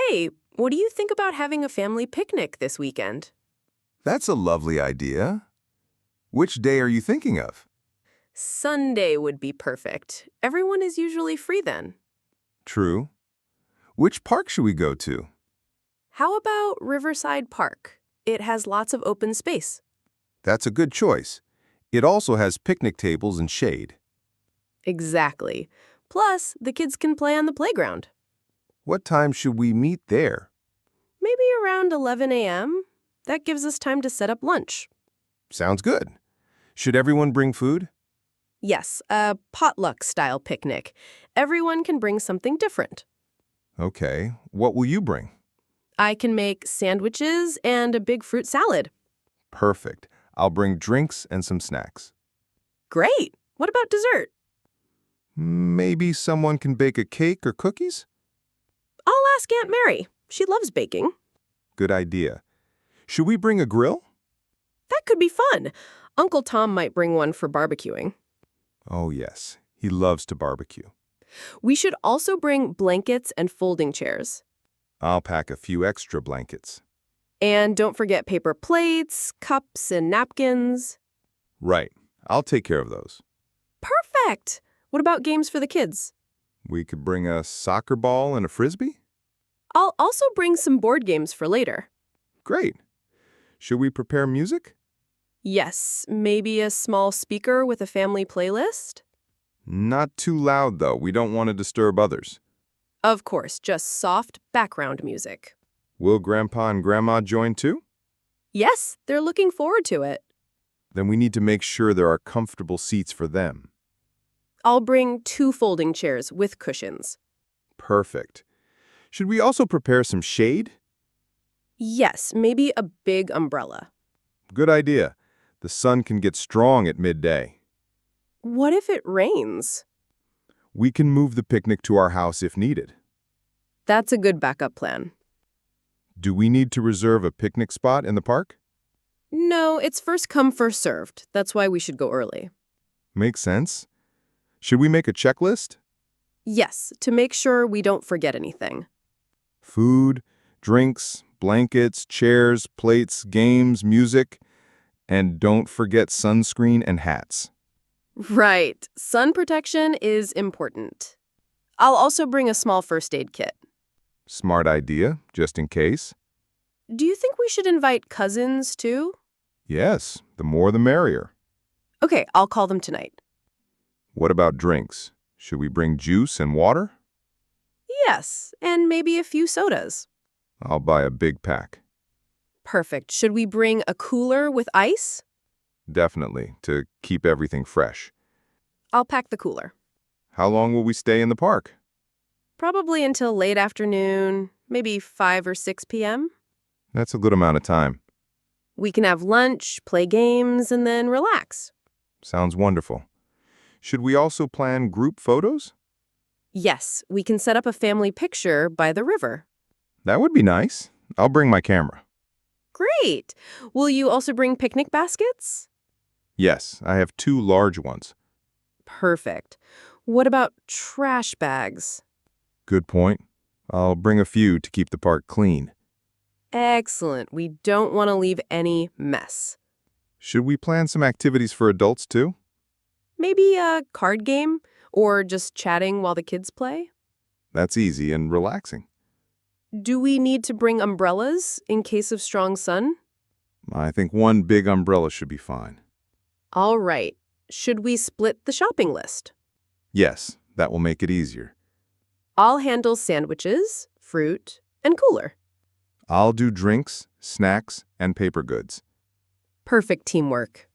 Hey, what do you think about having a family picnic this weekend? That's a lovely idea. Which day are you thinking of? Sunday would be perfect. Everyone is usually free then. True. Which park should we go to? How about Riverside Park? It has lots of open space. That's a good choice. It also has picnic tables and shade. Exactly. Plus, the kids can play on the playground. What time should we meet there? Maybe around 11 a.m. That gives us time to set up lunch. Sounds good. Should everyone bring food? Yes, a potluck-style picnic. Everyone can bring something different. Okay. What will you bring? I can make sandwiches and a big fruit salad. Perfect. I'll bring drinks and some snacks. Great! What about dessert? Maybe someone can bake a cake or cookies? I'll ask Aunt Mary. She loves baking. Good idea. Should we bring a grill? That could be fun. Uncle Tom might bring one for barbecuing. Oh, yes. He loves to barbecue. We should also bring blankets and folding chairs. I'll pack a few extra blankets. And don't forget paper plates, cups, and napkins. Right. I'll take care of those. Perfect! What about games for the kids? We could bring a soccer ball and a frisbee? I'll also bring some board games for later. Great. Should we prepare music? Yes, maybe a small speaker with a family playlist? Not too loud, though. We don't want to disturb others. Of course, just soft background music. Will Grandpa and Grandma join too? Yes, they're looking forward to it. Then we need to make sure there are comfortable seats for them. I'll bring 2 folding chairs with cushions. Perfect. Should we also prepare some shade? Yes, maybe a big umbrella. Good idea. The sun can get strong at midday. What if it rains? We can move the picnic to our house if needed. That's a good backup plan. Do we need to reserve a picnic spot in the park? No, it's first come, first served. That's why we should go early. Makes sense. Should we make a checklist? Yes, to make sure we don't forget anything. Food, drinks, blankets, chairs, plates, games, music, and don't forget sunscreen and hats. Right. Sun protection is important. I'll also bring a small first aid kit. Smart idea, just in case. Do you think we should invite cousins, too? Yes, the more the merrier. Okay, I'll call them tonight. What about drinks? Should we bring juice and water? Yes, and maybe a few sodas. I'll buy a big pack. Perfect. Should we bring a cooler with ice? Definitely, to keep everything fresh. I'll pack the cooler. How long will we stay in the park? Probably until late afternoon, maybe 5 or 6 p.m. That's a good amount of time. We can have lunch, play games, and then relax. Sounds wonderful. Should we also plan group photos? Yes, we can set up a family picture by the river. That would be nice. I'll bring my camera. Great! Will you also bring picnic baskets? Yes, I have 2 large ones. Perfect. What about trash bags? Good point. I'll bring a few to keep the park clean. Excellent. We don't want to leave any mess. Should we plan some activities for adults too? Maybe a card game or just chatting while the kids play? That's easy and relaxing. Do we need to bring umbrellas in case of strong sun? I think one big umbrella should be fine. All right. Should we split the shopping list? Yes, that will make it easier. I'll handle sandwiches, fruit, and cooler. I'll do drinks, snacks, and paper goods. Perfect teamwork.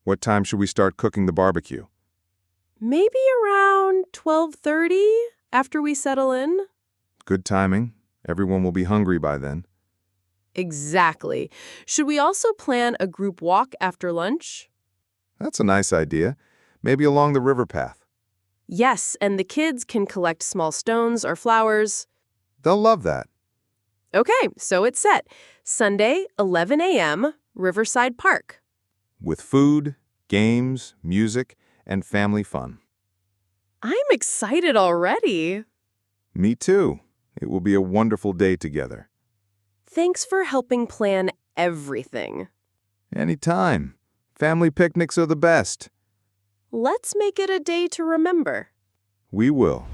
What time should we start cooking the barbecue? Maybe around 12:30 after we settle in? Good timing. Everyone will be hungry by then. Exactly. Should we also plan a group walk after lunch? That's a nice idea. Maybe along the river path. Yes, and the kids can collect small stones or flowers. They'll love that. Okay, so it's set. Sunday, 11 a.m., Riverside Park. With food, games, music, and family fun. I'm excited already. Me too. It will be a wonderful day together. Thanks for helping plan everything. Anytime. Family picnics are the best. Let's make it a day to remember. We will.